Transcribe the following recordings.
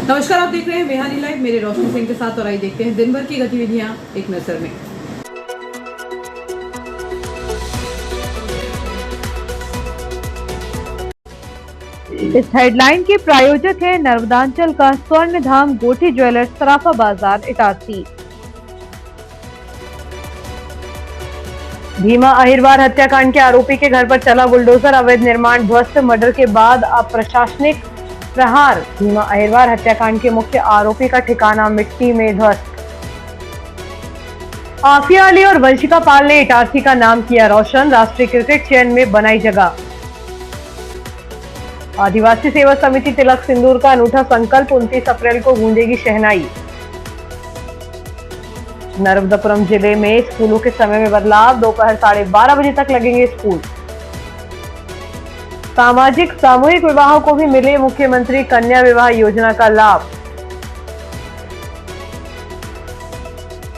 नमस्कार, आप देख रहे हैं बिहारी लाइव। मेरे रोशनी सिंह के साथ और आइए देखते हैं दिन भर की गतिविधियां एक नजर में। इस हेडलाइन के प्रायोजक है नर्मदांचल का स्वर्ण धाम गोठी ज्वेलर्स, सराफा बाजार, इटारसी। भीमा अहिरवार हत्याकांड के आरोपी के घर पर चला बुलडोजर, अवैध निर्माण ध्वस्त, मर्डर के बाद अप्रशासनिक प्रहार। भीमा अहिरवार हत्याकांड के मुख्य आरोपी का ठिकाना मिट्टी में ध्वस्त। आफिया अली और वंशिका पाल ने इटारसी का नाम किया रोशन, राष्ट्रीय क्रिकेट चयन में बनाई जगह। आदिवासी सेवा समिति तिलक सिंदूर का अनूठा संकल्प, 29 अप्रैल को गूंजेगी शहनाई। नर्मदापुरम जिले में स्कूलों के समय में बदलाव, दोपहर 12:30 बजे तक लगेंगे स्कूल। सामाजिक सामूहिक विवाहों को भी मिले मुख्यमंत्री कन्या विवाह योजना का लाभ।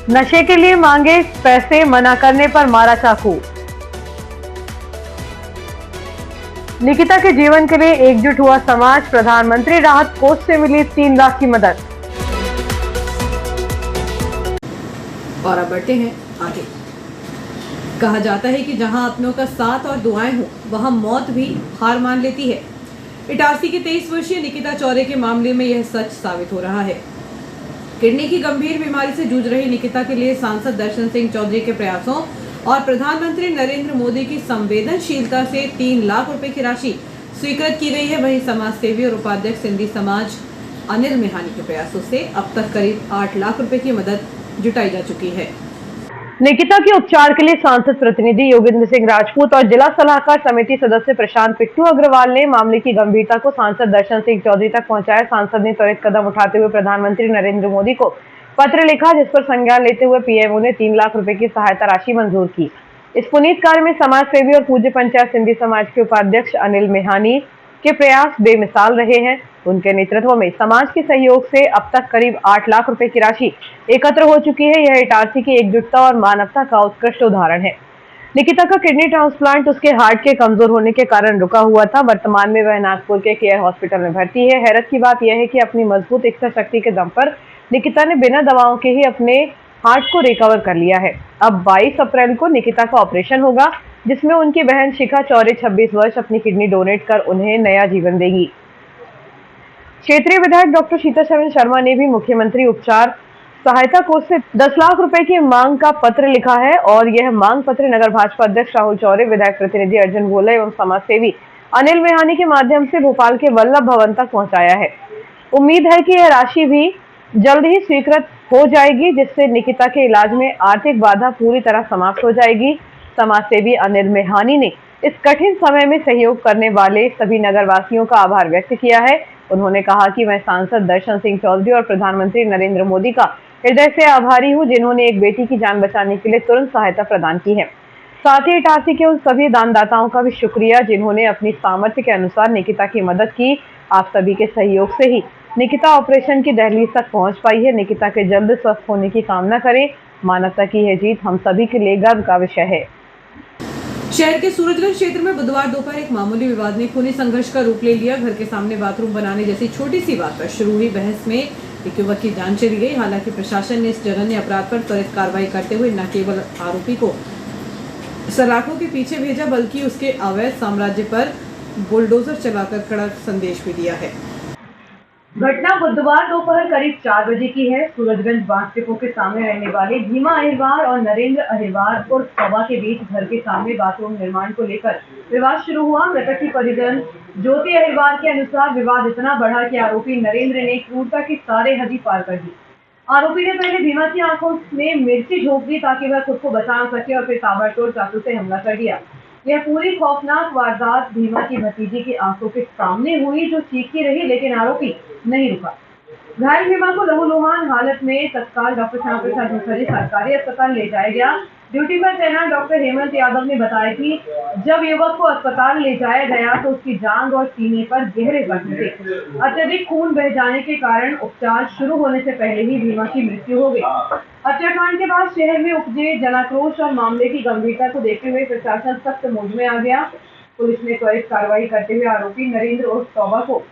नशे के लिए मांगे पैसे, मना करने पर मारा चाकू। निकिता के जीवन के लिए एकजुट हुआ समाज, प्रधानमंत्री राहत कोष से मिली 3 लाख की मदद। और अब बढ़ते हैं आगे। कहा जाता है कि जहां अपनों का साथ और दुआएं हो, वहां मौत भी हार मान लेती है। इटारसी की 23 वर्षीय निकिता चौरे के मामले में यह सच साबित हो रहा है। किडनी की गंभीर बीमारी से जूझ रही निकिता के लिए सांसद दर्शन सिंह चौधरी के प्रयासों और प्रधानमंत्री नरेंद्र मोदी की संवेदनशीलता से 3 लाख रुपए की राशि स्वीकृत की गई है। वहीं समाज सेवी और उपाध्यक्ष सिंधी समाज अनिल मेहानी के प्रयासों से अब तक करीब 8 लाख रुपए की मदद जुटाई जा चुकी है। निकिता के उपचार के लिए सांसद प्रतिनिधि योगेंद्र सिंह राजपूत और जिला सलाहकार समिति सदस्य प्रशांत पिट्टू अग्रवाल ने मामले की गंभीरता को सांसद दर्शन सिंह चौधरी तक पहुंचाया। सांसद ने त्वरित कदम उठाते हुए प्रधानमंत्री नरेंद्र मोदी को पत्र लिखा, जिस पर संज्ञान लेते हुए पीएमओ ने 3 लाख रुपए की सहायता राशि मंजूर की। इस पुनीत कार्य में समाज सेवी और पूज्य पंचायत सिंधी समाज के उपाध्यक्ष अनिल मेहानी के प्रयास बेमिसाल रहे हैं। उनके नेतृत्व में समाज के सहयोग से अब तक करीब 8 लाख रुपए की राशि एकत्र हो चुकी है। यह इटारसी की एकजुटता और मानवता का उत्कृष्ट उदाहरण है। निकिता का किडनी ट्रांसप्लांट उसके हार्ट के कमजोर होने के कारण रुका हुआ था। वर्तमान में वह नागपुर के केयर हॉस्पिटल में भर्ती है। हैरत की बात यह है कि अपनी मजबूत इच्छा शक्ति के दम पर निकिता ने बिना दवाओं के ही अपने हार्ट को रिकवर कर लिया है। अब 22 अप्रैल को निकिता का ऑपरेशन होगा, जिसमें उनकी बहन शिखा चौरे 26 वर्ष अपनी किडनी डोनेट कर उन्हें नया जीवन देगी। क्षेत्रीय विधायक डॉक्टर शीतल शर्मा ने भी मुख्यमंत्री उपचार सहायता कोष से 10 लाख रुपए की मांग का पत्र लिखा है और यह मांग पत्र नगर भाजपा अध्यक्ष राहुल चौरे, विधायक प्रतिनिधि अर्जुन गोला एवं समाज सेवी अनिल मेहानी के माध्यम से भोपाल के वल्लभ भवन तक पहुंचाया है। उम्मीद है कि यह राशि भी जल्द ही स्वीकृत हो जाएगी, जिससे निकिता के इलाज में आर्थिक बाधा पूरी तरह समाप्त हो जाएगी। समाज सेवी अनिल मेहानी ने इस कठिन समय में सहयोग करने वाले सभी नगरवासियों का आभार व्यक्त किया है। उन्होंने कहा कि मैं सांसद दर्शन सिंह चौधरी और प्रधानमंत्री नरेंद्र मोदी का हृदय से आभारी हूं, जिन्होंने एक बेटी की जान बचाने के लिए तुरंत सहायता प्रदान की है। साथ ही इटारसी के उन सभी दानदाताओं का भी शुक्रिया, जिन्होंने अपनी सामर्थ्य के अनुसार निकिता की मदद की। आप सभी के सहयोग से ही निकिता ऑपरेशन की दहलीज तक पहुंच पाई है। निकिता के जल्द स्वस्थ होने की कामना करें। मानवता की यह जीत हम सभी के लिए गर्व का विषय है। शहर के सूरजगंज क्षेत्र में बुधवार दोपहर एक मामूली विवाद ने खूनी संघर्ष का रूप ले लिया। घर के सामने बाथरूम बनाने जैसी छोटी सी बात पर शुरू हुई बहस में एक युवक की जान चली गई। हालांकि प्रशासन ने इस जघन्य अपराध पर त्वरित कार्रवाई करते हुए न केवल आरोपी को सलाखों के पीछे भेजा, बल्कि उसके अवैध साम्राज्य पर बुलडोजर चलाकर कड़ा संदेश भी दिया है। घटना बुधवार दोपहर करीब 4 बजे की है। सूरजगंज बांस डिपो के सामने रहने वाले भीमा अहिरवार और नरेंद्र अहिरवार और सभा के बीच घर के सामने बाथरूम निर्माण को लेकर विवाद शुरू हुआ। मृतक की परिजन ज्योति अहिरवार के अनुसार विवाद इतना बढ़ा कि आरोपी नरेंद्र ने क्रूरता की सारे हद पार कर दी। आरोपी ने पहले भीमा की आंखों में मिर्ची झोंक दी ताकि वह खुद को बचा न सके और फिर ताबड़तोड़ चाकू से हमला कर दिया। यह पूरी खौफनाक वारदात भीमा की भतीजी की आंखों के सामने हुई, जो चीखती रही, लेकिन आरोपी नहीं रुका। घायल भीमा को लहूलुहान हालत में तत्काल डॉक्टर श्याम प्रसाद मुखर्जी सरकारी अस्पताल ले जाया गया। ड्यूटी पर तैनात डॉक्टर हेमंत यादव ने बताया कि जब युवक को अस्पताल ले जाया गया तो उसकी जांघ और सीने पर गहरे जख्म थे। अत्यधिक खून बह जाने के कारण उपचार शुरू होने से पहले ही भीमा की मृत्यु हो गई। हत्याकांड के बाद शहर में उपजे जनाक्रोश और मामले की गंभीरता को देखते हुए प्रशासन सख्त मूड में आ गया। पुलिस ने त्वरित कार्रवाई करते हुए आरोपी नरेंद्र उर्फ तौबा को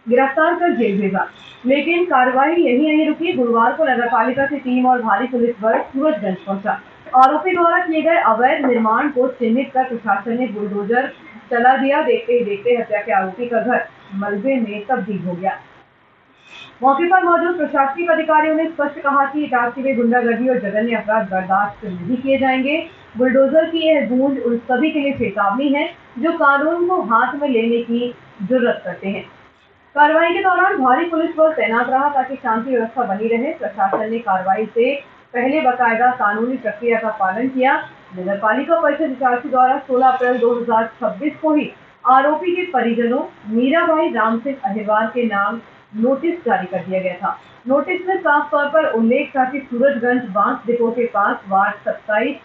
गिरफ्तार कर जेल भेजा। लेकिन कार्रवाई यही नहीं रुकी। गुरुवार को नगर पालिका की टीम और भारी पुलिस बल सूरजगंज पहुंचा। आरोपी द्वारा किए गए अवैध निर्माण को चिन्हित कर प्रशासन ने बुलडोजर चला दिया। देखते ही देखते हत्या के आरोपी का घर मलबे में तब्दील हो गया। मौके पर मौजूद प्रशासनिक अधिकारियों ने स्पष्ट कहा कि इटारसी में गुंडागर्दी और जघन्य अपराध बर्दाश्त नहीं किए जाएंगे। बुलडोजर की यह गूंज उन सभी के लिए चेतावनी है जो कानून को हाथ में लेने की जुर्रत करते हैं। कार्रवाई के दौरान भारी पुलिस बल तैनात रहा ताकि शांति व्यवस्था बनी रहे। प्रशासन ने कार्रवाई से पहले बाकायदा कानूनी प्रक्रिया का पालन किया। नगर पालिका परिषद इटारसी द्वारा 16 अप्रैल 2026 को ही आरोपी के परिजनों मीराबाई राम सिंह अहिरवार के नाम नोटिस जारी कर दिया गया था। नोटिस में साफ तौर पर उल्लेख था कि सूरजगंज बांस डिपो के पास वार्ड 27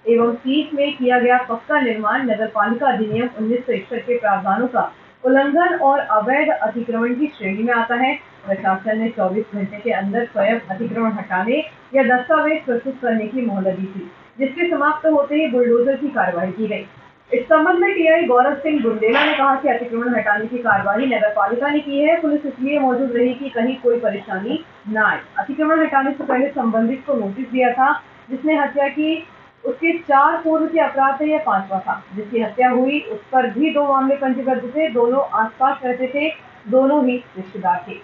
एवं 30 में किया गया पक्का निर्माण नगर पालिका अधिनियम 1961 के प्रावधानों का उल्लंघन और अवैध अतिक्रमण की श्रेणी में आता है। प्रशासन ने 24 घंटे के अंदर स्वयं अतिक्रमण हटाने या दस्तावेज प्रस्तुत करने की मोहलत दी थी, जिसके समाप्त होते ही बुलडोजर की कार्रवाई की गई। इस संबंध में टीआई गौरव सिंह बुंदेला ने कहा कि अतिक्रमण हटाने की कार्रवाई नगर पालिका ने की है। पुलिस इसलिए मौजूद रही कि कहीं कोई परेशानी न आए। अतिक्रमण हटाने से पहले संबंधित को नोटिस दिया था। जिसने हत्या की उसके 4 पूर्व के अपराध थे, यह 5वां था। जिसकी हत्या हुई उस पर भी 2 मामले पंजीबद्ध थे। दोनों आसपास रहते थे, दोनों ही रिश्तेदार थे।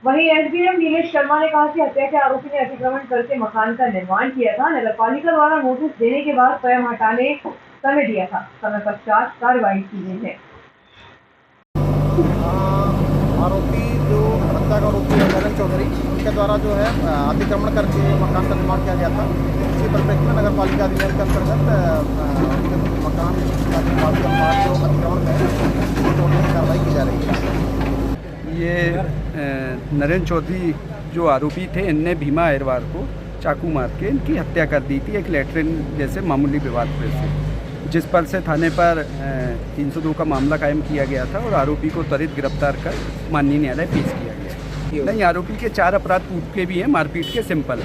वहीं एसडीएम नीलेश शर्मा ने कहा कि हत्या के आरोपी ने अतिक्रमण करके मकान का निर्माण किया था। नगर पालिका द्वारा नोटिस देने के बाद स्वयं हटाने समय दिया था। समय पश्चात कार्रवाई की गई है। आरोपी जो हत्या का आरोपी है नरेंद्र चौधरी, उनके द्वारा जो है अतिक्रमण करके मकान का निर्माण किया गया था। इसी परिप्रेक्ष्य में नगर पालिका अधिनियम के अंतर्गत मकान का निर्माण के बाद जो अतिक्रमण है उसको तोड़ने की कार्रवाई की जा रही है। ये नरेंद्र चौधरी जो आरोपी थे, इनने भीमा अहिरवार को चाकू मार के इनकी हत्या कर दी थी एक लैट्रिन जैसे मामूली विवाद से, जिस पर से थाने पर 302 का मामला कायम किया गया था और आरोपी को त्वरित गिरफ्तार कर माननीय न्यायालय पेश किया गया। नहीं, आरोपी के 4 अपराध पूर्व के भी हैं, मारपीट के सिंपल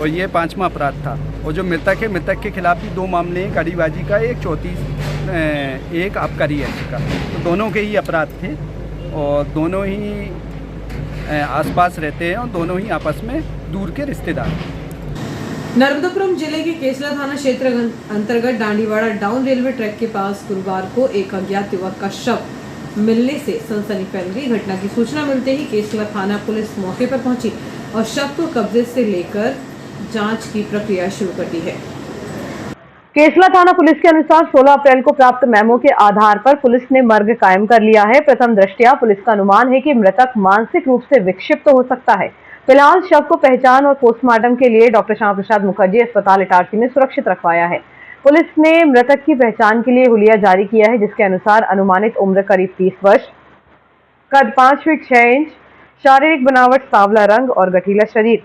और ये 5वां अपराध था। और जो मृतक है, मृतक के खिलाफ भी 2 मामले हैं, गाड़ीबाजी का एक 34 एक आबकारी एक्ट का। तो दोनों के ही अपराध थे और दोनों ही आसपास रहते हैं और दोनों ही आपस में दूर के रिश्तेदार हैं। नर्मदापुरम जिले के केसला थाना क्षेत्र अंतर्गत डांडीवाड़ा डाउन रेलवे ट्रैक के पास गुरुवार को एक अज्ञात युवक का शव मिलने से सनसनी फैल गई। घटना की सूचना मिलते ही केसला थाना पुलिस मौके पर पहुंची और शव को कब्जे से लेकर जांच की प्रक्रिया शुरू कर दी है। केसला थाना पुलिस के अनुसार 16 अप्रैल को प्राप्त मेमो के आधार पर पुलिस ने मर्ग कायम कर लिया है। प्रथम दृष्टया पुलिस का अनुमान है कि मृतक मानसिक रूप से विक्षिप्त हो सकता है। फिलहाल शव को पहचान और पोस्टमार्टम के लिए डॉक्टर श्यामा प्रसाद मुखर्जी अस्पताल इटारसी में सुरक्षित रखवाया है। पुलिस ने मृतक की पहचान के लिए हुलिया जारी किया है, जिसके अनुसार अनुमानित उम्र करीब 30 वर्ष, कद 5 फीट 6 इंच, शारीरिक बनावट सांवला रंग और गठीला शरीर,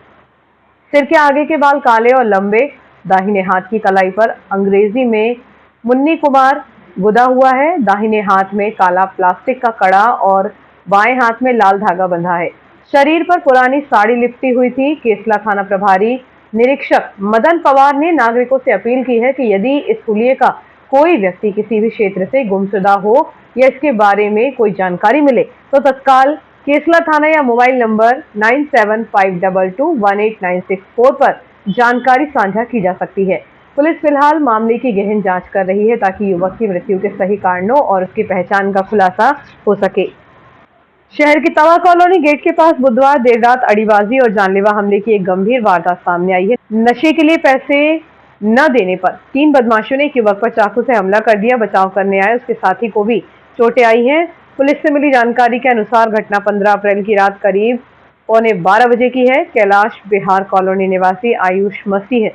सिर के आगे के बाल काले और लंबे, दाहिने हाथ की कलाई पर अंग्रेजी में मुन्नी कुमार गुदा हुआ है, दाहिने हाथ में काला प्लास्टिक का कड़ा और बाएं हाथ में लाल धागा बंधा है। शरीर पर पुरानी साड़ी लिपटी हुई थी। केसला थाना प्रभारी निरीक्षक मदन पवार ने नागरिकों से अपील की है कि यदि इस हुलिये का कोई व्यक्ति किसी भी क्षेत्र से गुमशुदा हो या इसके बारे में कोई जानकारी मिले तो तत्काल केसला थाना या मोबाइल नंबर 9752218964 पर जानकारी साझा की जा सकती है। पुलिस फिलहाल मामले की गहन जांच कर रही है ताकि युवक की मृत्यु के सही कारणों और उसकी पहचान का खुलासा हो सके। शहर की तवा कॉलोनी गेट के पास बुधवार देर रात अड़ीबाजी और जानलेवा हमले की एक गंभीर वारदात सामने आई है। नशे के लिए पैसे न देने पर 3 बदमाशों ने एक युवक पर चाकू से हमला कर दिया। बचाव करने आए उसके साथी को भी चोटें आई हैं। पुलिस से मिली जानकारी के अनुसार घटना 15 अप्रैल की रात करीब 11:15 बजे की है। कैलाश बिहार कॉलोनी निवासी आयुष मसीह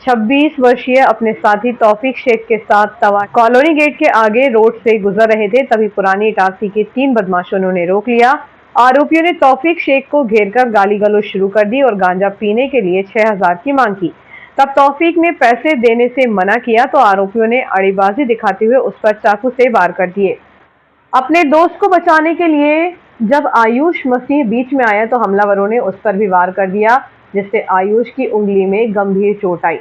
26 वर्षीय अपने साथी तौफीक शेख के साथ तवा कॉलोनी गेट के आगे रोड से गुजर रहे थे, तभी पुरानी इटारसी के 3 बदमाशों ने उन्हें रोक लिया। आरोपियों ने तौफीक शेख को घेरकर गाली गलौज शुरू कर दी और गांजा पीने के लिए 6000 की मांग की। तब तौफीक ने पैसे देने से मना किया तो आरोपियों ने अड़ीबाजी दिखाते हुए उस पर चाकू से वार कर दिए। अपने दोस्त को बचाने के लिए जब आयुष मसीह बीच में आया तो हमलावरों ने उस पर भी वार कर दिया, जिससे आयुष की उंगली में गंभीर चोट आई।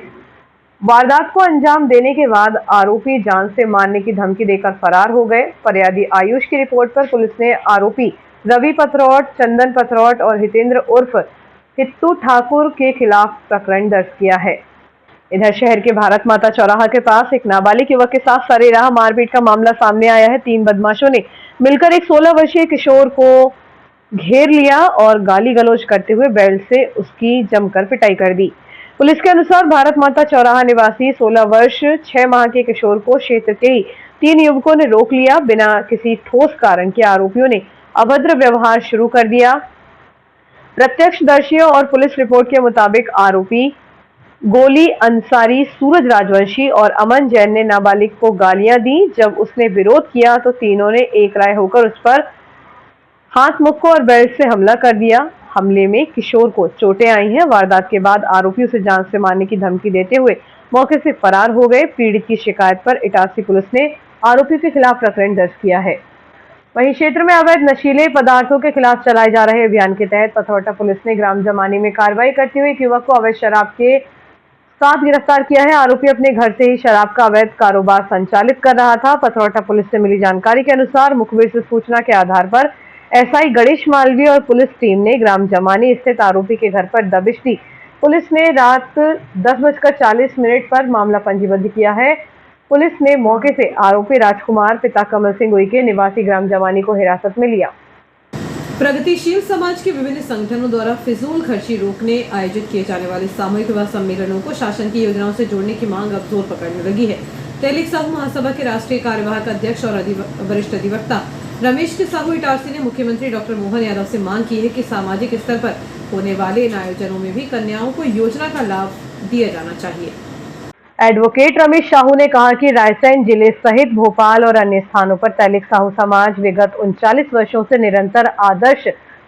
वारदात को अंजाम देने के बाद आरोपी जान से मारने की धमकी देकर फरार हो गए। फरियादी आयुष की रिपोर्ट पर पुलिस ने आरोपी रवि पथरौट, चंदन पथरौट और हितेंद्र उर्फ हित्तू ठाकुर के खिलाफ प्रकरण दर्ज किया है। इधर शहर के भारत माता चौराहा के पास एक नाबालिग युवक के साथ सरेराह मारपीट का मामला सामने आया है। 3 बदमाशों ने मिलकर एक 16 वर्षीय किशोर को घेर लिया और गाली गलौज करते हुए बेल्ट से उसकी जमकर पिटाई कर दी। पुलिस के अनुसार भारत माता चौराहा निवासी 16 वर्ष 6 माह के किशोर को क्षेत्र के ही 3 युवकों ने रोक लिया। बिना किसी ठोस कारण के आरोपियों ने अभद्र व्यवहार शुरू कर दिया। प्रत्यक्षदर्शियों और पुलिस रिपोर्ट के मुताबिक आरोपी गोली अंसारी, सूरज राजवंशी और अमन जैन ने नाबालिग को गालियां दी। जब उसने विरोध किया तो तीनों ने एक राय होकर उस पर हाथ, मुक्कों और बेल्ट से हमला कर दिया। हमले में किशोर को चोटें आई हैं। वारदात के बाद आरोपी उसे जान से मारने की धमकी देते हुए मौके से फरार हो गए। पीड़ित की शिकायत पर इटारसी पुलिस ने आरोपी के खिलाफ प्रकरण दर्ज किया है। वहीं क्षेत्र में अवैध नशीले पदार्थों के खिलाफ चलाए जा रहे अभियान के तहत पथरौटा पुलिस ने ग्राम जमानी में कार्रवाई करते हुए एक युवक को अवैध शराब के साथ गिरफ्तार किया है। आरोपी अपने घर से ही शराब का अवैध कारोबार संचालित कर रहा था। पथरौटा पुलिस से मिली जानकारी के अनुसार मुखबिर से सूचना के आधार पर एसआई गणेश मालवीय और पुलिस टीम ने ग्राम जमानी स्थित आरोपी के घर पर दबिश दी। पुलिस ने रात 10:40 पर मामला पंजीबद्ध किया है। पुलिस ने मौके से आरोपी राजकुमार पिता कमल सिंह उइके निवासी ग्राम जमानी को हिरासत में लिया। प्रगतिशील समाज के विभिन्न संगठनों द्वारा फिजूल खर्ची रोकने आयोजित किए जाने वाले सामूहिक विवाह सम्मेलनों को शासन की योजनाओं से जोड़ने की मांग अब जोर पकड़ने लगी है। तहलीक साहू महासभा के राष्ट्रीय कार्यवाहक अध्यक्ष और वरिष्ठ अधिवक्ता रमेश के साहू इटारसी ने मुख्यमंत्री डॉक्टर मोहन यादव से मांग की है कि सामाजिक स्तर पर होने वाले इन आयोजनों में भी कन्याओं को योजना का लाभ दिया जाना चाहिए। एडवोकेट रमेश साहू ने कहा कि रायसेन जिले सहित भोपाल और अन्य स्थानों पर तहलीक साहू समाज विगत 39 वर्षों से निरंतर आदर्श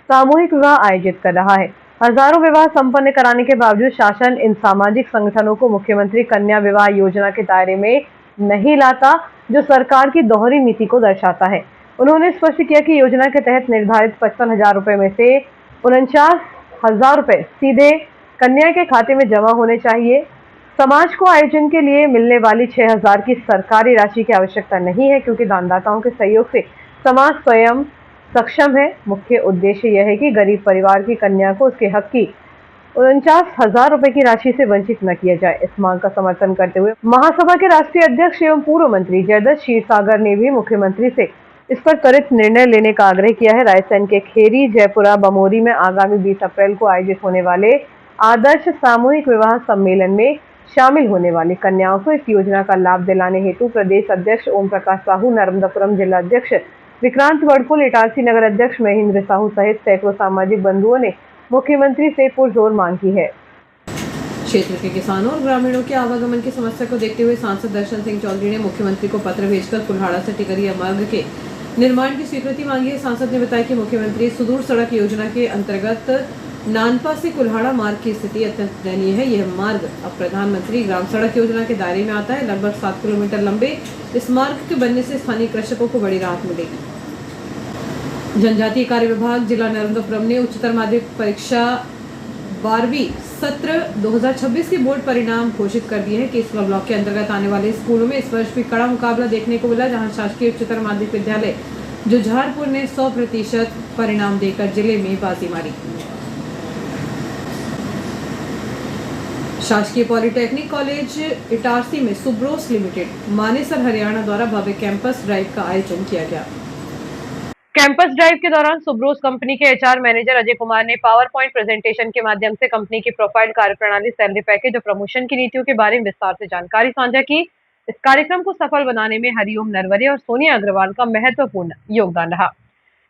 सामूहिक विवाह आयोजित कर रहा है। हजारों विवाह संपन्न कराने के बावजूद शासन इन सामाजिक संगठनों को मुख्यमंत्री कन्या विवाह योजना के दायरे में नहीं लाता, जो सरकार की दोहरी नीति को दर्शाता है। उन्होंने स्पष्ट किया कि योजना के तहत निर्धारित 55,000 रुपए में से 49,000 रुपए सीधे कन्या के खाते में जमा होने चाहिए। समाज को आयोजन के लिए मिलने वाली 6,000 की सरकारी राशि की आवश्यकता नहीं है, क्योंकि दानदाताओं के सहयोग से समाज स्वयं सक्षम है। मुख्य उद्देश्य यह है कि गरीब परिवार की कन्या को उसके हक की 49,000 रुपए की राशि से वंचित न किया जाए। इस मांग का समर्थन करते हुए महासभा के राष्ट्रीय अध्यक्ष एवं पूर्व मंत्री जयदत्त क्षीरसागर ने भी मुख्यमंत्री से इस पर त्वरित निर्णय लेने का आग्रह किया है। रायसेन के खेरी, जयपुरा, बमोरी में आगामी 20 अप्रैल को आयोजित होने वाले आदर्श सामूहिक विवाह सम्मेलन में शामिल होने वाली कन्याओं को इस योजना का लाभ दिलाने हेतु प्रदेश अध्यक्ष ओम प्रकाश साहू, नर्मदापुरम जिला अध्यक्ष विक्रांत वड़कुल, इटारसी नगर अध्यक्ष महेंद्र साहू सहित सैकड़ों सामाजिक बंधुओं ने मुख्यमंत्री से पुरजोर मांग की है। क्षेत्र के किसानों और ग्रामीणों के आवागमन की समस्या को देखते हुए सांसद दर्शन सिंह चौधरी ने मुख्यमंत्री को पत्र भेजकर कुल्हाड़ा से टिकरिया मार्ग के निर्माण की स्वीकृति मांगी है। सांसद ने बताया कि मुख्यमंत्री सुदूर सड़क योजना के अंतर्गत नानपा से कुल्हाड़ा मार्ग की स्थिति अत्यंत दयनीय है। यह मार्ग अब प्रधानमंत्री ग्राम सड़क योजना के दायरे में आता है। लगभग 7 किलोमीटर लंबे इस मार्ग के बनने से स्थानीय कृषकों को बड़ी राहत मिलेगी। जनजातीय कार्य विभाग जिला नर्मदापुरम ने उच्चतर माध्यमिक परीक्षा 12वीं सत्र 2026 के बोर्ड परिणाम घोषित कर दिए हैं। केसवा ब्लॉक के अंतर्गत आने वाले स्कूलों में इस वर्ष भी कड़ा मुकाबला देखने को मिला, जहां शासकीय उच्चतर माध्यमिक विद्यालय जुझारपुर ने 100% परिणाम देकर जिले में बाजी मारी। शासकीय पॉलिटेक्निक कॉलेज इटारसी में सुब्रोस लिमिटेड मानेसर हरियाणा द्वारा भव्य कैंपस ड्राइव का आयोजन किया गया। कैंपस ड्राइव के दौरान सुब्रोस कंपनी के एचआर मैनेजर अजय कुमार ने पावर पॉइंट प्रेजेंटेशन के माध्यम से कंपनी की प्रोफाइल, कार्यप्रणाली, सैलरी पैकेज और प्रमोशन की नीतियों के बारे में विस्तार से जानकारी साझा की। इस कार्यक्रम को सफल बनाने में हरिओम नरवरे और सोनिया अग्रवाल का महत्वपूर्ण योगदान रहा।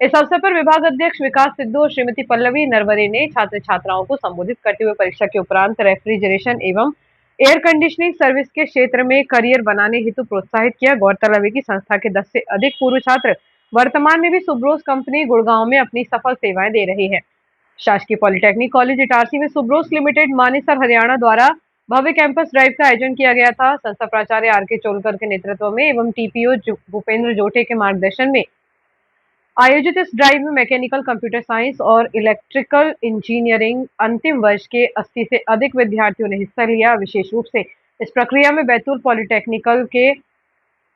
इस अवसर पर विभाग अध्यक्ष विकास सिद्धू और श्रीमती पल्लवी नरवरे ने छात्र छात्राओं को संबोधित करते हुए परीक्षा के उपरांत रेफ्रिजरेशन एवं एयर कंडीशनिंग सर्विस के क्षेत्र में करियर बनाने हेतु प्रोत्साहित किया। गौरतलब है कि संस्था के 10 से अधिक पूर्व छात्र वर्तमान में भी सुब्रोस कंपनी गुड़गांव में अपनी सफल सेवाएं दे रही है। शासकीय पॉलिटेक्निक कॉलेज इटारसी में सुब्रोस लिमिटेड मानेसर हरियाणा द्वारा भव्य कैंपस ड्राइव का आयोजन किया गया था। संस्था प्राचार्य आर.के. चोलकर के नेतृत्व में एवं टीपीओ भूपेंद्र जोटे के मार्गदर्शन में आयोजित इस ड्राइव में मैकेनिकल, कंप्यूटर साइंस और इलेक्ट्रिकल इंजीनियरिंग अंतिम वर्ष के 80 से अधिक विद्यार्थियों ने हिस्सा लिया। विशेष रूप से इस प्रक्रिया में बैतूल पॉलिटेक्निकल के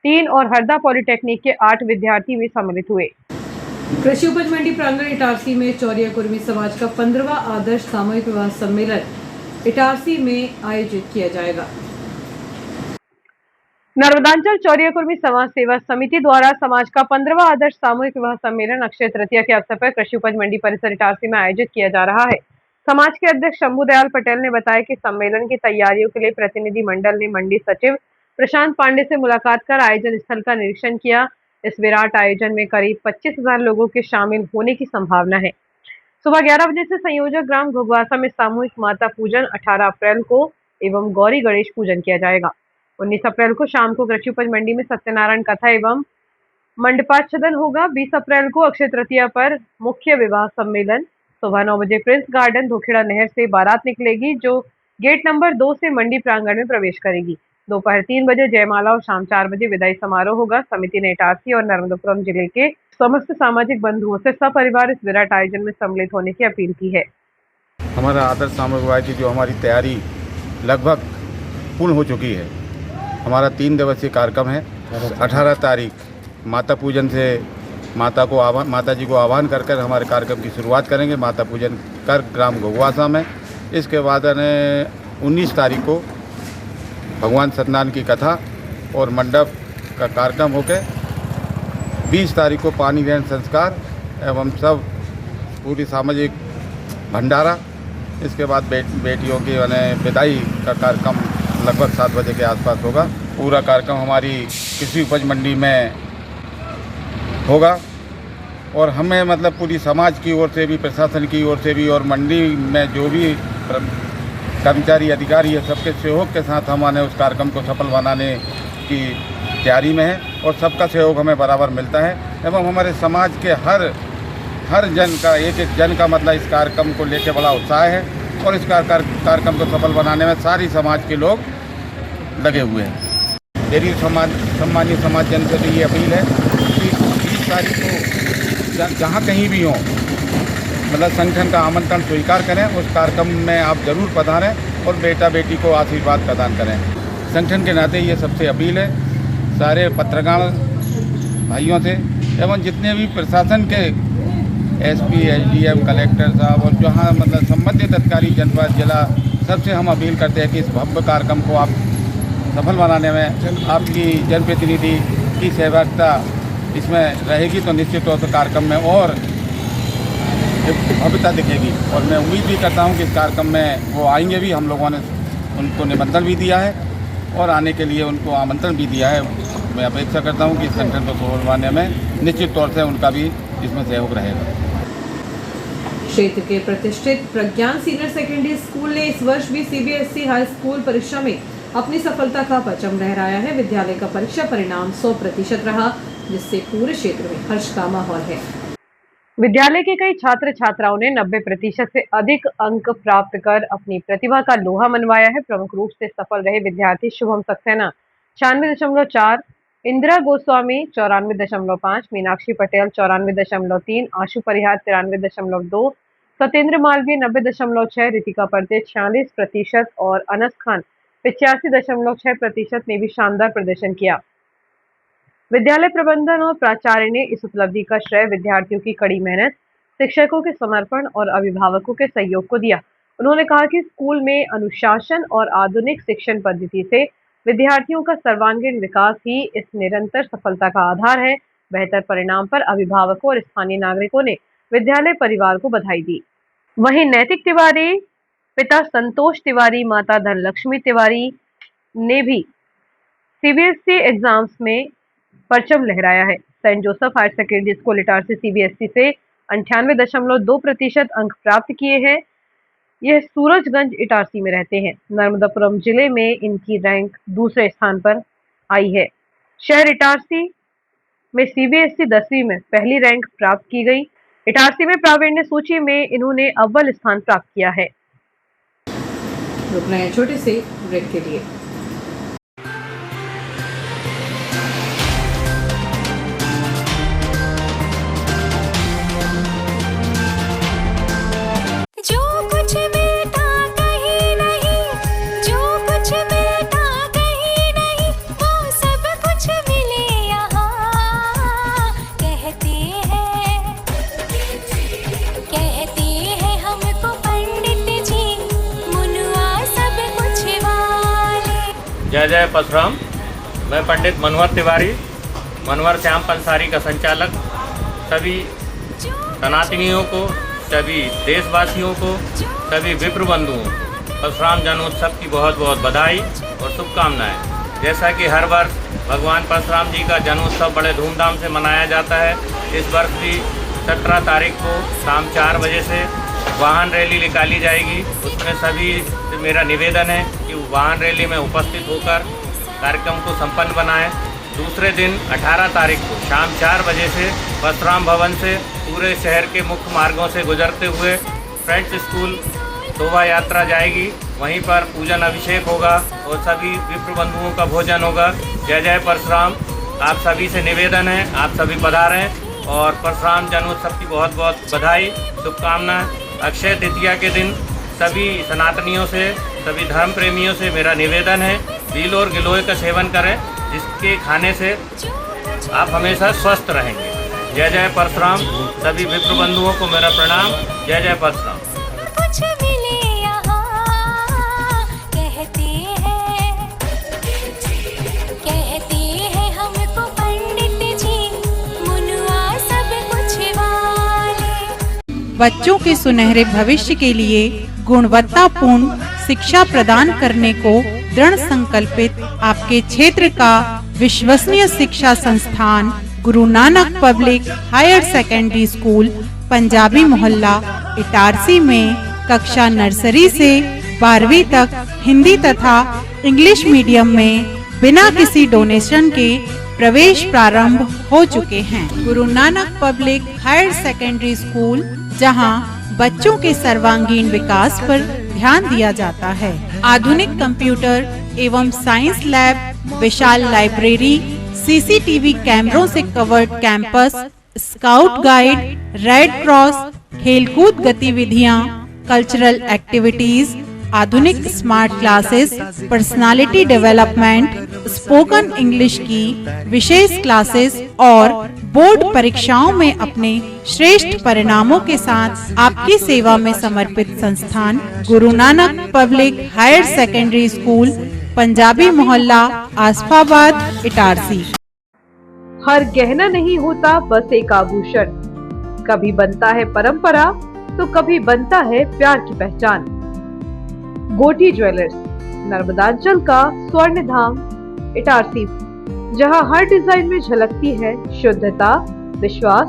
3 और हरदा पॉलिटेक्निक के 8 विद्यार्थी भी सम्मिलित हुए। कृषि उपज मंडी प्रांगण इटारसी में चौरिया कुर्मी समाज का 15वां आदर्श सामूहिक विवाह सम्मेलन इटारसी में आयोजित किया जाएगा। नर्मदांचल चौरिया कुर्मी समाज सेवा समिति द्वारा समाज का 15वां आदर्श सामूहिक विवाह सम्मेलन अक्षय तृतीया के अवसर पर कृषि उपज मंडी परिसर इटारसी में आयोजित किया जा रहा है। समाज के अध्यक्ष शंभू दयाल पटेल ने बताया कि सम्मेलन की तैयारियों के लिए प्रतिनिधि मंडल ने मंडी सचिव प्रशांत पांडे से मुलाकात कर आयोजन स्थल का निरीक्षण किया। इस विराट आयोजन में करीब 25,000 लोगों के शामिल होने की संभावना है। सुबह 11 बजे से संयोजक ग्राम घुघवासा में सामूहिक माता पूजन 18 अप्रैल को एवं गौरी गणेश पूजन किया जाएगा। 19 अप्रैल को शाम को कृषि उपज मंडी में सत्यनारायण कथा एवं मंडपाच्छेदन होगा। 20 अप्रैल को अक्षय तृतीया पर मुख्य विवाह सम्मेलन। सुबह 9 बजे प्रिंस गार्डन धोखेड़ा नहर से बारात निकलेगी जो गेट नंबर 2 से मंडी प्रांगण में प्रवेश करेगी। दोपहर 3 बजे जयमाला और शाम 4 बजे विदाई समारोह होगा। समिति ने इटारसी और नर्मदापुरम जिले के समस्त सामाजिक बंधुओं से सपरिवार इस विराट आयोजन में सम्मिलित होने की अपील की है। हमारा आदर्श सामूहिक विवाह की जो हमारी तैयारी लगभग पूर्ण हो चुकी है। हमारा 3 दिवसीय कार्यक्रम है। 18 तारीख माता पूजन से माता जी को आह्वान कर कर हमारे कार्यक्रम की शुरुआत करेंगे, माता पूजन कर ग्राम घुघवासा में। इसके बाद 19 तारीख को भगवान सत्यनारायण की कथा और मंडप का कार्यक्रम होकर 20 तारीख को पानी ग्रहण संस्कार एवं सब पूरी सामाजिक भंडारा। इसके बाद बेटियों की विदाई का कार्यक्रम लगभग 7 बजे के आसपास होगा। पूरा कार्यक्रम हमारी कृषि उपज मंडी में होगा और हमें मतलब पूरी समाज की ओर से भी, प्रशासन की ओर से भी और मंडी में जो भी कर्मचारी अधिकारी है सबके सहयोग के साथ हमने उस कार्यक्रम को सफल बनाने की तैयारी में है और सबका सहयोग हमें बराबर मिलता है एवं हमारे समाज के हर जन का एक जन का मतलब इस कार्यक्रम को लेकर बड़ा उत्साह है और इस कार्यक्रम को सफल बनाने में सारी समाज के लोग लगे हुए हैं। मेरी सम्मानीय समाज जन से तो ये अपील है कि 20 तारीख को जहाँ कहीं भी हों मतलब संगठन का आमंत्रण स्वीकार करें, उस कार्यक्रम में आप जरूर पधारें और बेटा बेटी को आशीर्वाद प्रदान करें। संगठन के नाते ये सबसे अपील है सारे पत्रकार भाइयों से एवं जितने भी प्रशासन के एसपी, एसडीएम, कलेक्टर साहब और जहाँ मतलब संबंधित अधिकारी जनपद जिला सबसे हम अपील करते हैं कि इस भव्य कार्यक्रम को आप सफल बनाने में आपकी जनप्रतिनिधि की सहभागिता इसमें रहेगी तो निश्चित तौर से कार्यक्रम में और भव्यता दिखेगी। और मैं उम्मीद भी करता हूं कि इस कार्यक्रम में वो आएंगे भी। हम लोगों ने उनको निमंत्रण भी दिया है और आने के लिए उनको आमंत्रण भी दिया है। मैं अपेक्षा करता हूं कि इस संगठन को सफल बनाने में निश्चित तौर से उनका भी इसमें सहयोग रहेगा। क्षेत्र के प्रतिष्ठित प्रज्ञान सीनियर सेकेंडरी स्कूल ने इस वर्ष भी सीबीएसई हाई स्कूल परीक्षा में अपनी सफलता का परचम लहराया है। विद्यालय का परीक्षा परिणाम 100% रहा, जिससे पूरे क्षेत्र में हर्ष का माहौल है। विद्यालय के कई छात्र छात्राओं ने 90% से अधिक अंक प्राप्त कर अपनी प्रतिभा का लोहा मनवाया है। प्रमुख रूप से सफल रहे विद्यार्थी शुभम सक्सेना 96.4, इंदिरा गोस्वामी 94.5, मीनाक्षी पटेल 94.3, आशु परिहार 93.2, सत्येंद्र मालवीय 90.6, रितिका पर्दे 46% और अनस खान 85.6% ने भी शानदार प्रदर्शन किया। विद्यालय प्रबंधन और प्राचार्य ने इस उपलब्धि का श्रेय विद्यार्थियों की कड़ी मेहनत, शिक्षकों के समर्पण और अभिभावकों के सहयोग को दिया। उन्होंने कहा कि स्कूल में अनुशासन और आधुनिक शिक्षण पद्धति से विद्यार्थियों का सर्वांगीण विकास ही इस निरंतर सफलता का आधार है। बेहतर परिणाम पर अभिभावकों और स्थानीय नागरिकों ने विद्यालय परिवार को बधाई दी। वहीं नैतिक तिवारी, पिता संतोष तिवारी, माता धनलक्ष्मी तिवारी ने भी सीबीएसई एग्जाम्स में परचम लहराया है। Saint Joseph Higher Secondary School Itarsi CBSE से 98.2% अंक प्राप्त किए हैं। यह सूरजगंज इटारसी में रहते हैं। नर्मदापुरम जिले में इनकी रैंक दूसरे स्थान पर आई है। शहर इटारसी में सीबीएसई 10वीं में पहली रैंक प्राप्त की गई। इटारसी में प्रावीण्य सूची में इन्होंने अव्वल स्थान प्राप्त किया है। रुकना है छोटे से ब्रेक के लिए। जय जय परशुराम। मैं पंडित मनोहर तिवारी, मनोहर श्याम पंसारी का संचालक, सभी सनातनियों को, सभी देशवासियों को, सभी विप्र बंधुओं परशुराम जन्मोत्सव की बहुत बहुत बधाई और शुभकामनाएं। जैसा कि हर वर्ष भगवान परशुराम जी का जन्मोत्सव बड़े धूमधाम से मनाया जाता है, इस वर्ष भी 17 तारीख को शाम 4 बजे से वाहन रैली निकाली जाएगी। उसमें सभी से मेरा निवेदन है कि वाहन रैली में उपस्थित होकर कार्यक्रम को संपन्न बनाएं। दूसरे दिन 18 तारीख को शाम 4 बजे से परशुराम भवन से पूरे शहर के मुख्य मार्गों से गुजरते हुए फ्रेंड्स स्कूल शोभा यात्रा जाएगी। वहीं पर पूजन अभिषेक होगा और सभी विप्र बंधुओं का भोजन होगा। जय जय परशुराम। आप सभी से निवेदन है, आप सभी पधारें और परशुराम जन्मोत्सव की बहुत बहुत बधाई, शुभकामनाएं। अक्षय तृतीया के दिन सभी सनातनियों से, सभी धर्म प्रेमियों से मेरा निवेदन है, तिल और गिलोय का सेवन करें, जिसके खाने से आप हमेशा स्वस्थ रहेंगे। जय जय परशुराम। सभी विप्र बंधुओं को मेरा प्रणाम। जय जय परशुराम। कुछ मिले यहाँ कहते हैं हमको पंडित जी, मुनुआ सब कुछ वाले। बच्चों के सुनहरे भविष्य के लिए गुणवत्तापूर्ण शिक्षा प्रदान करने को दृढ़ संकल्पित आपके क्षेत्र का विश्वसनीय शिक्षा संस्थान Guru Nanak Public Higher Secondary School Punjabi Mohalla Itarsi में कक्षा नर्सरी से 12वीं तक हिंदी तथा इंग्लिश मीडियम में बिना किसी डोनेशन के प्रवेश प्रारंभ हो चुके हैं। Guru Nanak Public Higher Secondary School, जहां बच्चों के सर्वांगीण विकास पर ध्यान दिया जाता है। आधुनिक कंप्यूटर एवं साइंस लैब, विशाल लाइब्रेरी, सीसीटीवी कैमरों से covered campus, scout guide, red cross, खेलकूद गतिविधियां, कल्चरल एक्टिविटीज, आधुनिक smart classes, personality development, spoken English की विशेष क्लासेस और बोर्ड परीक्षाओं में अपने श्रेष्ठ परिणामों के साथ आपकी सेवा में समर्पित संस्थान Guru Nanak Public Higher Secondary School Punjabi Mohalla Asafabad Itarsi. हर गहना नहीं होता बस एक आभूषण, कभी बनता है परंपरा तो कभी बनता है प्यार की पहचान। गोटी ज्वेलर्स, नर्मदांचल का स्वर्ण धाम इटारसी, जहां हर डिजाइन में झलकती है शुद्धता, विश्वास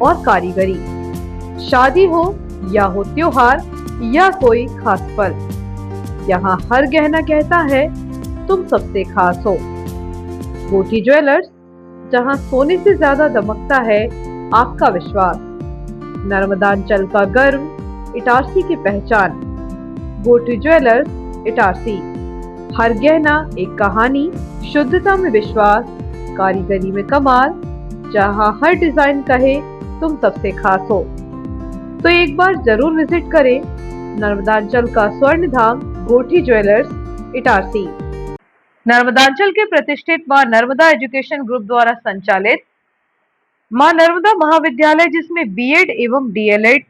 और कारीगरी। शादी हो या हो त्योहार या कोई खास पल, यहाँ हर गहना कहता है तुम सबसे खास हो। गोटी ज्वेलर्स, जहां सोने से ज्यादा दमकता है आपका विश्वास। नर्मदांचल का गर्व, इटारसी की पहचान। गोटी ज्वेलर्स इटारसी, हर गहना एक कहानी, शुद्धता में विश्वास, कारीगरी में कमाल, जहां हर डिजाइन कहे तुम सबसे खास हो। तो एक बार जरूर विजिट करें नर्मदांचल का स्वर्ण धाम गोटी ज्वेलर्स इटारसी। नर्मदांचल के प्रतिष्ठित मां नर्मदा एजुकेशन ग्रुप द्वारा संचालित मां नर्मदा महाविद्यालय, जिसमें बीएड एवं डीएलएड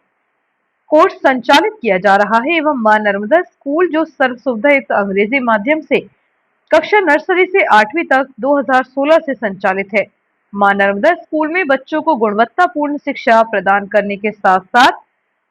कोर्स संचालित किया जा रहा है, एवं मां नर्मदा स्कूल जो सर्व सुविधायुक्त अंग्रेजी माध्यम से कक्षा नर्सरी से 8वीं तक 2016 से संचालित है। मां नर्मदा स्कूल में बच्चों को गुणवत्तापूर्ण शिक्षा प्रदान करने के साथ साथ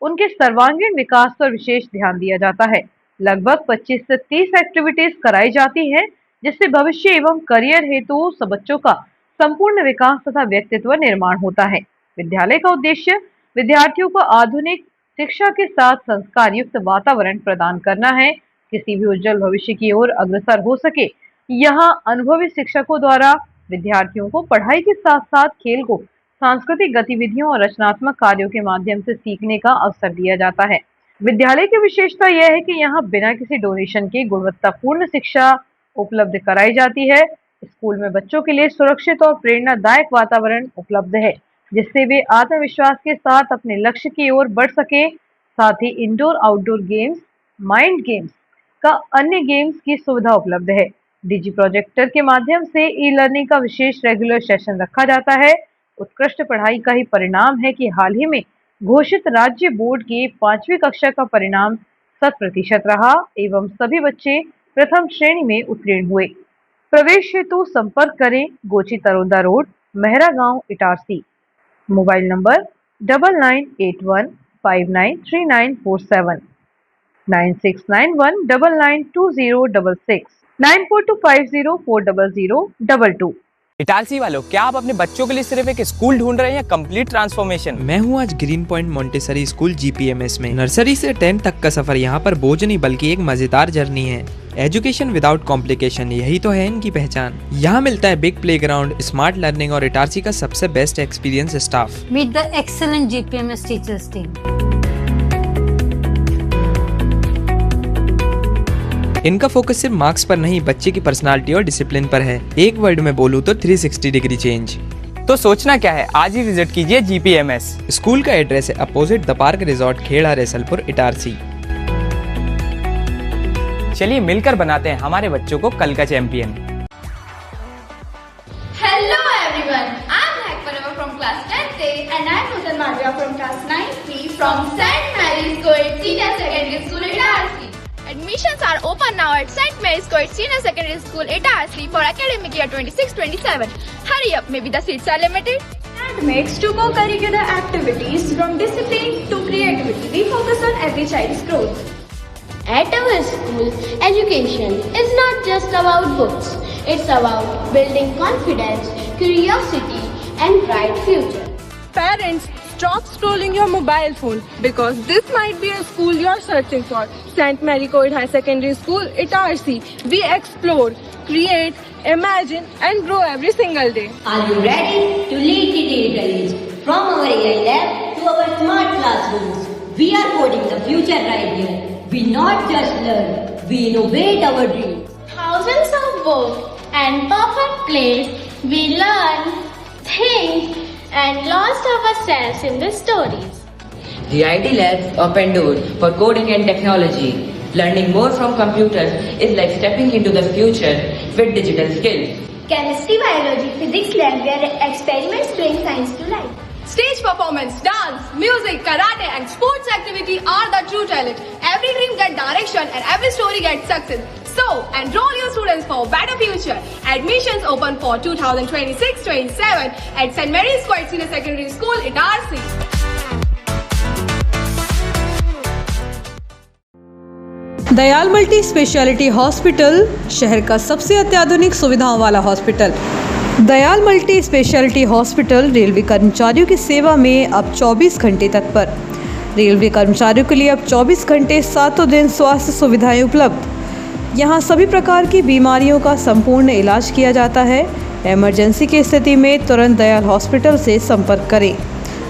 उनके सर्वांगीण विकास पर विशेष ध्यान दिया जाता है। लगभग 25 से 30 एक्टिविटीज कराई जाती हैं, जिससे भविष्य एवं करियर हेतु सब बच्चों का संपूर्ण विकास तथा व्यक्तित्व निर्माण होता है। विद्यालय का उद्देश्य विद्यार्थियों को आधुनिक शिक्षा के साथ संस्कार युक्त वातावरण प्रदान करना है। किसी भी उज्जवल भविष्य की ओर अग्रसर हो सके, यहाँ अनुभवी शिक्षकों द्वारा विद्यार्थियों को पढ़ाई के साथ साथ खेल को सांस्कृतिक गतिविधियों और रचनात्मक कार्यों के माध्यम से सीखने का अवसर दिया जाता है। विद्यालय की विशेषता यह है कि यहाँ बिना किसी डोनेशन के गुणवत्तापूर्ण शिक्षा उपलब्ध कराई जाती है। स्कूल में बच्चों के लिए सुरक्षित और प्रेरणादायक वातावरण उपलब्ध है, जिससे वे आत्मविश्वास के साथ अपने लक्ष्य की ओर बढ़ सके। साथ ही indoor outdoor games, mind games का अन्य गेम्स की सुविधा उपलब्ध है। डिजी प्रोजेक्टर के माध्यम से ई लर्निंग का विशेष रेगुलर सेशन रखा जाता है। उत्कृष्ट पढ़ाई का ही परिणाम है कि हाल ही में घोषित राज्य बोर्ड की 5वीं कक्षा का परिणाम 100% रहा एवं सभी बच्चे प्रथम श्रेणी में उत्तीर्ण हुए। प्रवेश हेतु संपर्क करें गोची तरोदा रोड, मेहरा गांव, इटारसी। Mobile number 9981593947, 9691992066, 9425040022। इटारसी वालों, क्या आप अपने बच्चों के लिए सिर्फ एक स्कूल ढूंढ रहे हैं या कंप्लीट ट्रांसफॉर्मेशन? मैं हूं आज green point Montessori school GPMS में। नर्सरी से 10th तक का सफर यहाँ पर बोझ नहीं बल्कि एक मजेदार जर्नी है। एजुकेशन विदाउट कॉम्प्लिकेशन, यही तो है इनकी पहचान। यहाँ मिलता है बिग प्लेग्राउंड, स्मार्ट लर्निंग और इटारसी का सबसे best experience staff. Meet the excellent GPMS teachers team. इनका फोकस सिर्फ मार्क्स पर नहीं, बच्चे की पर्सनालिटी और डिसिप्लिन पर है। एक वर्ड में बोलूँ तो 360 डिग्री चेंज। तो सोचना क्या है, आज ही विजिट कीजिए GPMS। स्कूल का एड्रेस है opposite the park resort, Kheda, Raisalpur, Itarsi. चलिए मिलकर बनाते हैं हमारे बच्चों को कल का champion. Hello everyone, I'm Hekparava from class 10A and I'm Nutan Madhya from class 9C from St. Mary's Co-ed Senior Secondary School Itarsi. Admissions are open now at St. Mary's Co-ed Senior Secondary School Itarsi for academic year 26-27. Hurry up, maybe the seats are limited. And makes to co-curricular activities from discipline to creativity. We focus on every child's growth. At our school, education is not just about books. It's about building confidence, curiosity, and bright future. Parents, stop scrolling your mobile phone because this might be a school you're searching for. St. Mary Co-ed High Secondary School, Itarsi. We explore, create, imagine, and grow every single day. Are you ready to lead the digital age? From our AI lab to our smart classrooms, we are coding the future right here. We not just learn, we innovate our dreams. Thousands of books and perfect plays, we learn, think, and lost ourselves in the stories. The IT labs open doors for coding and technology. Learning more from computers is like stepping into the future with digital skills. Chemistry, biology, physics lab where experiments bring science to life. Stage performance, dance, music, karate and sports activity are the true talent. Every dream gets direction and every story gets success. So, enroll your students for a better future. Admissions open for 2026-27 at St. Mary's Co-ed Senior Secondary School, Itarsi. Dayal multi speciality hospital, शहर का सबसे अत्याधुनिक सुविधाओं वाला hospital. Dayal multi speciality hospital railway कर्मचारियों की सेवा में अब 24 घंटे तत्पर। रेलवे कर्मचारियों के लिए अब 24 घंटे 7 दिन स्वास्थ्य सुविधाएं उपलब्ध। यहाँ सभी प्रकार की बीमारियों का संपूर्ण इलाज किया जाता है। इमरजेंसी की स्थिति में तुरंत दयाल हॉस्पिटल से संपर्क करें।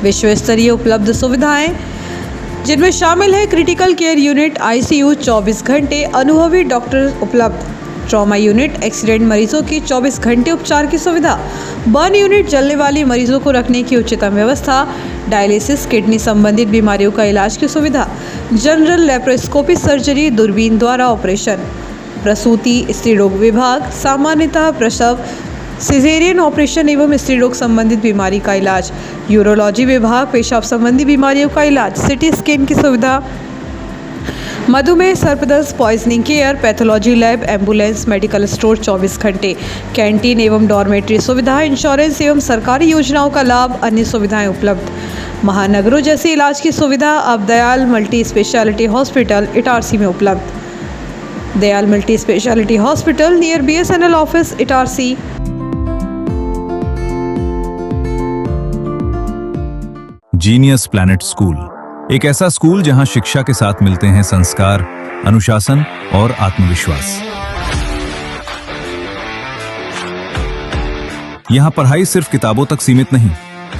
विश्व स्तरीय उपलब्ध सुविधाएं जिनमें शामिल है क्रिटिकल केयर यूनिट, ICU 24 घंटे, अनुभवी डॉक्टर उपलब्ध, ट्रॉमा यूनिट, एक्सीडेंट मरीजों की 24 घंटे उपचार की सुविधा, बर्न यूनिट, जलने वाली मरीजों को रखने की उच्चतम व्यवस्था, डायलिसिस, किडनी संबंधित बीमारियों का इलाज की सुविधा, जनरल लेप्रोस्कोपी सर्जरी, दूरबीन द्वारा ऑपरेशन, प्रसूति, स्त्री रोग विभाग, सामान्यतः प्रसव, सिजेरियन ऑपरेशन एवं स्त्री रोग संबंधित बीमारी का इलाज, यूरोलॉजी विभाग, पेशाब संबंधी बीमारियों का इलाज, सिटी स्कैन की सुविधा, मधुमेह, सर्पदंश, poisoning care, pathology lab, ambulance, medical store 24 घंटे, कैंटीन एवं डॉर्मेट्री सुविधा, इंश्योरेंस एवं सरकारी योजनाओं का लाभ, अन्य सुविधाएं उपलब्ध। महानगरों जैसे इलाज की सुविधा अब Dayal multi speciality hospital, Itarsi में उपलब्ध। Dayal multi speciality hospital near BSNL office, Itarsi. Genius Planet school, एक ऐसा स्कूल जहां शिक्षा के साथ मिलते हैं संस्कार, अनुशासन और आत्मविश्वास। यहां पढ़ाई सिर्फ किताबों तक सीमित नहीं,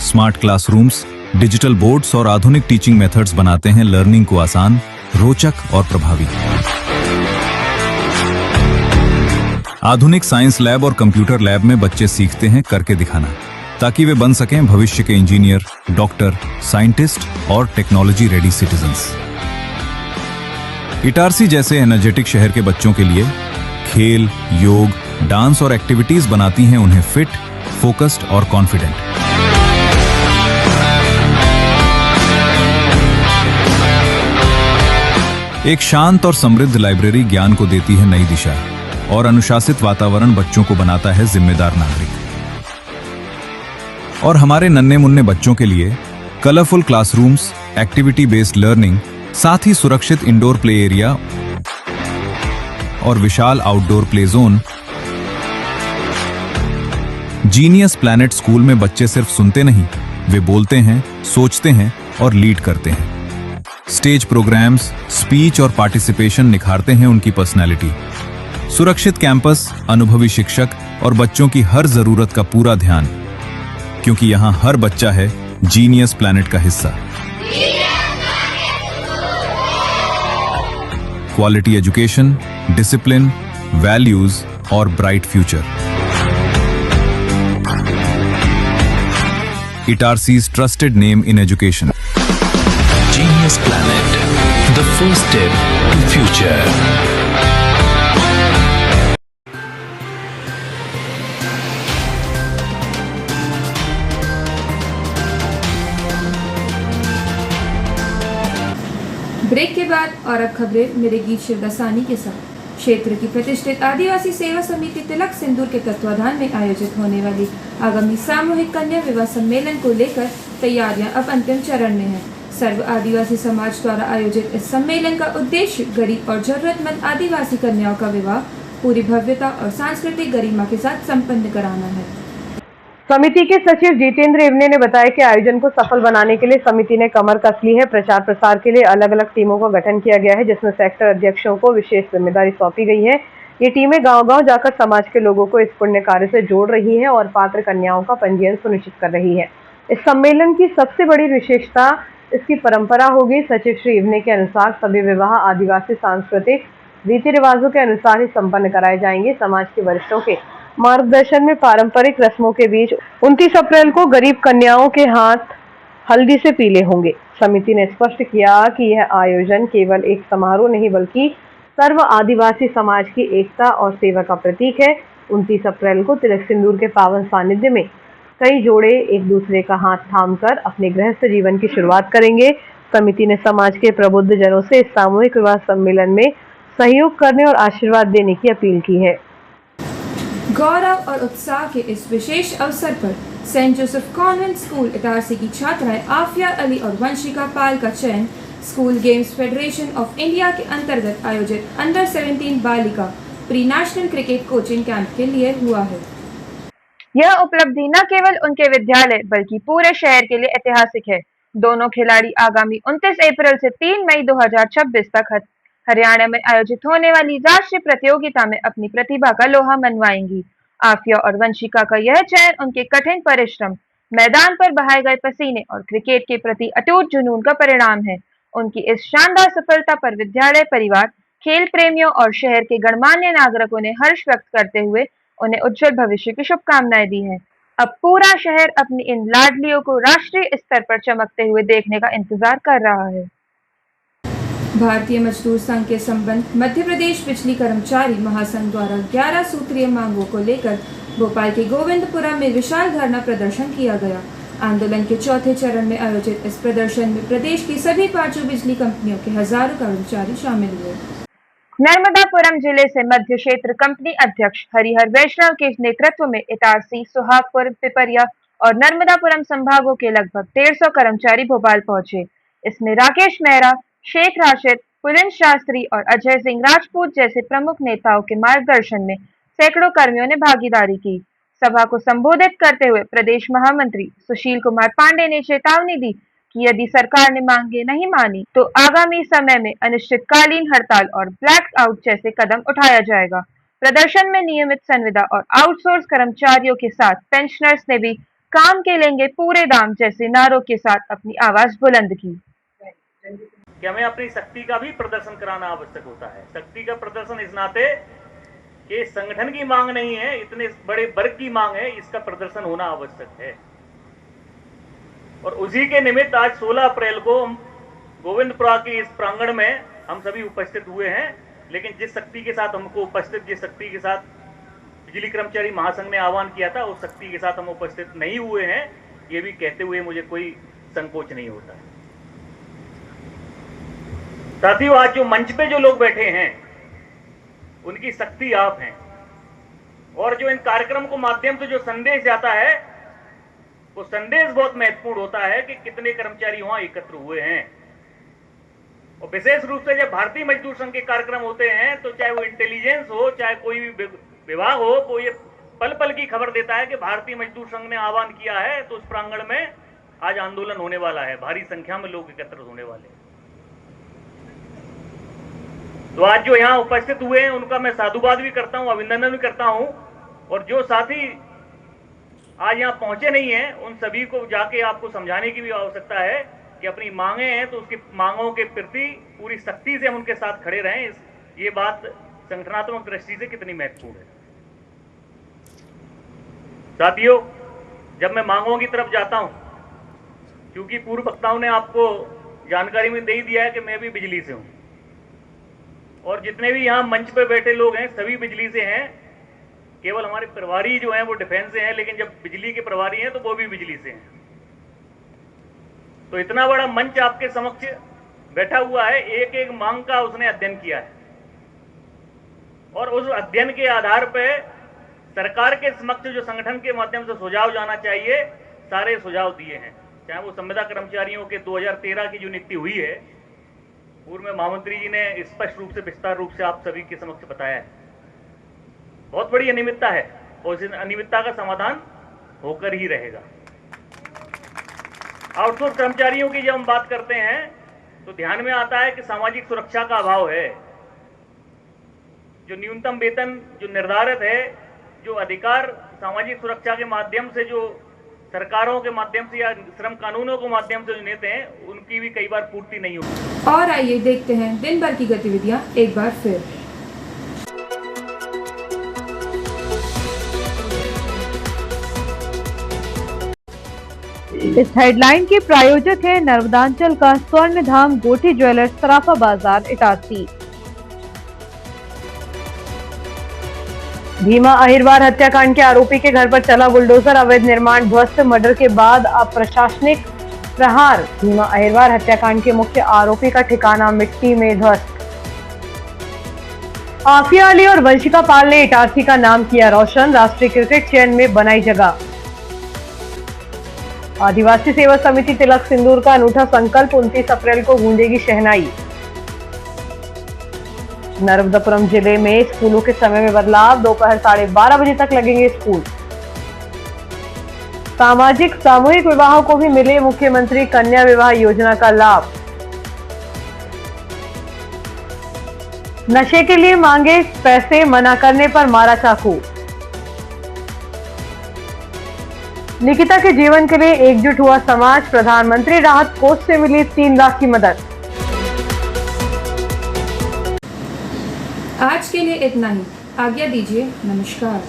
स्मार्ट क्लासरूम्स, डिजिटल बोर्ड्स और आधुनिक टीचिंग मेथड्स बनाते हैं लर्निंग को आसान, रोचक और प्रभावी। आधुनिक साइंस लैब और कंप्यूटर लैब में बच्चे सीखते हैं करके दिखाना, ताकि वे बन सकें भविष्य के इंजीनियर, डॉक्टर, साइंटिस्ट और टेक्नोलॉजी रेडी सिटीजन्स। इटारसी जैसे एनर्जेटिक शहर के बच्चों के लिए खेल, योग, डांस और एक्टिविटीज बनाती हैं उन्हें फिट, फोकस्ड और कॉन्फिडेंट। एक शांत और समृद्ध लाइब्रेरी ज्ञान को देती है नई दिशा और अनुशासित वातावरण बच्चों को बनाता है जिम्मेदार नागरिक। और हमारे नन्हे मुन्ने बच्चों के लिए colourful classrooms, activity based learning, साथ ही सुरक्षित इंडोर प्ले एरिया और विशाल outdoor play zone. Genius Planet school में बच्चे सिर्फ सुनते नहीं, वे बोलते हैं, सोचते हैं और लीड करते हैं। स्टेज प्रोग्राम्स, स्पीच और पार्टिसिपेशन निखारते हैं उनकी पर्सनैलिटी। सुरक्षित कैंपस, अनुभवी शिक्षक और बच्चों की हर जरूरत का पूरा ध्यान, क्योंकि यहाँ हर बच्चा है जीनियस प्लैनेट का हिस्सा। क्वालिटी एजुकेशन, डिसिप्लिन, वैल्यूज और bright future. Itarsi's trusted name in education. Genius Planet, the first step to future. Break के बाद और अब खबरें मेरे गीत शिवदासानी के साथ। क्षेत्र की प्रतिष्ठित आदिवासी सेवा समिति तिलक सिंदूर के तत्वाधान में आयोजित होने वाली आगामी सामूहिक कन्या विवाह सम्मेलन को लेकर तैयारियां अब अंतिम चरण में हैं। सर्व आदिवासी समाज द्वारा आयोजित इस सम्मेलन का उद्देश्य गरीब और जरूरतमंद आदिवासी कन्याओं का विवाह पूरी भव्यता और सांस्कृतिक गरिमा के साथ संपन्न कराना है। समिति के सचिव जितेंद्र इवने ने बताया कि आयोजन को सफल बनाने के लिए समिति ने कमर कस ली है। प्रचार प्रसार के लिए अलग अलग टीमों का गठन किया गया है, जिसमें सेक्टर अध्यक्षों को विशेष जिम्मेदारी सौंपी गई है। ये टीमें गांव-गांव जाकर समाज के लोगों को इस पुण्य कार्य से जोड़ रही है और पात्र कन्याओं का पंजीयन सुनिश्चित कर रही है। इस सम्मेलन की सबसे बड़ी विशेषता इसकी परंपरा होगी। सचिव श्री इवने के अनुसार सभी विवाह आदिवासी सांस्कृतिक रीति रिवाजों के अनुसार ही संपन्न कराए जाएंगे। समाज के वरिष्ठों के मार्गदर्शन में पारंपरिक रस्मों के बीच 29 अप्रैल को गरीब कन्याओं के हाथ हल्दी से पीले होंगे। समिति ने स्पष्ट किया कि यह आयोजन केवल एक समारोह नहीं बल्कि सर्व आदिवासी समाज की एकता और सेवा का प्रतीक है। 29 अप्रैल को तिलक सिंदूर के पावन सानिध्य में कई जोड़े एक दूसरे का हाथ थामकर अपने गृहस्थ जीवन की शुरुआत करेंगे। समिति ने समाज के प्रबुद्ध जनों से इस सामूहिक विवाह सम्मेलन में सहयोग करने और आशीर्वाद देने की अपील की है। गौरव और उत्साह के इस विशेष अवसर पर Saint Joseph Convent School Itarsi की छात्राएं आफिया अली और वंशिका पाल का चयन School Games Federation of India के अंतर्गत आयोजित अंडर 17 बालिका pre national cricket coaching camp के लिए हुआ है। यह उपलब्धि न केवल उनके विद्यालय बल्कि पूरे शहर के लिए ऐतिहासिक है। दोनों खिलाड़ी आगामी 29 अप्रैल से 3 मई 2026 तक हरियाणा में आयोजित होने वाली राष्ट्रीय प्रतियोगिता में अपनी प्रतिभा का लोहा मनवाएंगी। आफिया और वंशिका का यह चयन उनके कठिन परिश्रम, मैदान पर बहाए गए पसीने और क्रिकेट के प्रति अटूट जुनून का परिणाम है। उनकी इस शानदार सफलता पर विद्यालय परिवार, खेल प्रेमियों और शहर के गणमान्य नागरिकों ने हर्ष व्यक्त करते हुए उन्हें उज्जवल भविष्य की शुभकामनाएं दी हैं। अब पूरा शहर अपनी इन लाडलियों को राष्ट्रीय स्तर पर चमकते हुए देखने का इंतजार कर रहा है। भारतीय मजदूर संघ के संबंध मध्य प्रदेश बिजली कर्मचारी महासंघ द्वारा 11 सूत्रीय मांगों को लेकर भोपाल के गोविंदपुरा में विशाल धरना प्रदर्शन किया गया। आंदोलन के चौथे चरण में आयोजित इस प्रदर्शन में प्रदेश की सभी 5 बिजली कंपनियों के हजारों कर्मचारी शामिल हुए। नर्मदापुरम जिले से मध्य क्षेत्र कंपनी अध्यक्ष हरिहर वैष्णव के नेतृत्व में इटारसी, सुहागपुर, पिपरिया और नर्मदापुरम संभागों के लगभग 150 कर्मचारी भोपाल पहुंचे। इसमें राकेश मेहरा, शेख राशिद, पुलिन शास्त्री और अजय सिंह राजपूत जैसे प्रमुख नेताओं के मार्गदर्शन में सैकड़ों कर्मियों ने भागीदारी की। सभा को संबोधित करते हुए प्रदेश महामंत्री सुशील कुमार पांडे ने चेतावनी दी कि यदि सरकार ने मांगे नहीं मानी तो आगामी समय में अनिश्चितकालीन हड़ताल और ब्लैक आउट जैसे कदम उठाया जाएगा। प्रदर्शन में नियमित संविदा और आउटसोर्स कर्मचारियों के साथ पेंशनर्स ने भी काम के लेंगे पूरे दाम जैसे नारों के साथ अपनी आवाज बुलंद की। कि हमें अपनी शक्ति का भी प्रदर्शन कराना आवश्यक होता है। शक्ति का प्रदर्शन इस नाते कि संगठन की मांग नहीं है, इतने बड़े वर्ग की मांग है, इसका प्रदर्शन होना आवश्यक है। और उसी के निमित्त आज 16 अप्रैल को गोविंदपुरा के इस प्रांगण में हम सभी उपस्थित हुए हैं। लेकिन जिस शक्ति के साथ हमको उपस्थित, जिस शक्ति के साथ बिजली कर्मचारी महासंघ ने आह्वान किया था, उस शक्ति के साथ हम उपस्थित नहीं हुए हैं, ये भी कहते हुए मुझे कोई संकोच नहीं होता है। साथियों, आज जो मंच पे जो लोग बैठे हैं उनकी शक्ति आप हैं, और जो इन कार्यक्रम को माध्यम से जो संदेश जाता है वो संदेश बहुत महत्वपूर्ण होता है कि कितने कर्मचारी वहां एकत्र हुए हैं। और विशेष रूप से जब भारतीय मजदूर संघ के कार्यक्रम होते हैं तो चाहे वो इंटेलिजेंस हो, चाहे कोई भी विभाग हो, वो ये पल पल की खबर देता है कि भारतीय मजदूर संघ ने आह्वान किया है तो उस प्रांगण में आज आंदोलन होने वाला है, भारी संख्या में लोग एकत्रित होने वाले हैं। तो आज जो यहाँ उपस्थित हुए हैं उनका मैं साधुवाद भी करता हूँ, अभिनंदन भी करता हूँ, और जो साथी आज यहाँ पहुंचे नहीं हैं उन सभी को जाके आपको समझाने की भी आवश्यकता है कि अपनी मांगे हैं तो उसकी मांगों के प्रति पूरी सख्ती से हम उनके साथ खड़े रहें। ये बात संगठनात्मक दृष्टि से कितनी महत्वपूर्ण है। साथियों, जब मैं मांगों की तरफ जाता हूं, क्योंकि पूर्व वक्ताओं ने आपको जानकारी में दे ही दिया है कि मैं भी बिजली से हूं, और जितने भी यहाँ मंच पे बैठे लोग हैं सभी बिजली से हैं। केवल हमारे प्रभारी जो हैं वो डिफेंस से हैं, लेकिन जब बिजली के प्रभारी हैं तो वो भी बिजली से हैं। तो इतना बड़ा मंच आपके समक्ष बैठा हुआ है, एक एक मांग का उसने अध्ययन किया है, और उस अध्ययन के आधार पर सरकार के समक्ष जो संगठन के माध्यम से सुझाव जाना चाहिए, सारे सुझाव दिए हैं। चाहे वो संविदा कर्मचारियों के 2013 की जो नियुक्ति हुई है, पूर्व में महामंत्री जी ने स्पष्ट रूप से विस्तार रूप से आप सभी के समक्ष बताया है। बहुत बड़ी अनियमितता है और इस अनियमितता का समाधान होकर ही रहेगा। आउटसोर्स कर्मचारियों की जब हम बात करते हैं तो ध्यान में आता है कि सामाजिक सुरक्षा का अभाव है। जो न्यूनतम वेतन जो निर्धारित है, जो अधिकार सामाजिक सुरक्षा के माध्यम से जो सरकारों के माध्यम से या श्रम कानूनों के माध्यम से जो नेते हैं, उनकी भी कई बार पूर्ति नहीं होती। और आइए देखते हैं दिन भर की गतिविधियां एक बार फिर। इस हेडलाइन के प्रायोजक है नर्मदांचल का स्वर्ण धाम गोठी ज्वेलर्स, सराफा बाजार, इटारसी। भीमा अहिरवार हत्याकांड के आरोपी के घर पर चला बुलडोजर, अवैध निर्माण ध्वस्त, मर्डर के बाद अप्रशासनिक प्रहार। भीमा अहिरवार हत्याकांड के मुख्य आरोपी का ठिकाना मिट्टी में ध्वस्त। आफिया अली और वंशिका पाल ने इटारसी का नाम किया रोशन, राष्ट्रीय क्रिकेट चयन में बनाई जगह। आदिवासी सेवा समिति तिलक सिंदूर का अनूठा संकल्प, 29 अप्रैल को गूंजेगी शहनाई। नर्मदापुरम जिले में स्कूलों के समय में बदलाव, दोपहर 12:30 बजे तक लगेंगे स्कूल। सामूहिक विवाहों को भी मिले मुख्यमंत्री कन्या विवाह योजना का लाभ। नशे के लिए मांगे पैसे, मना करने पर मारा चाकू। निकिता के जीवन के लिए एकजुट हुआ समाज, प्रधानमंत्री राहत कोष से मिली 3 लाख की मदद। आज के लिए इतना ही, आज्ञा दीजिए, नमस्कार।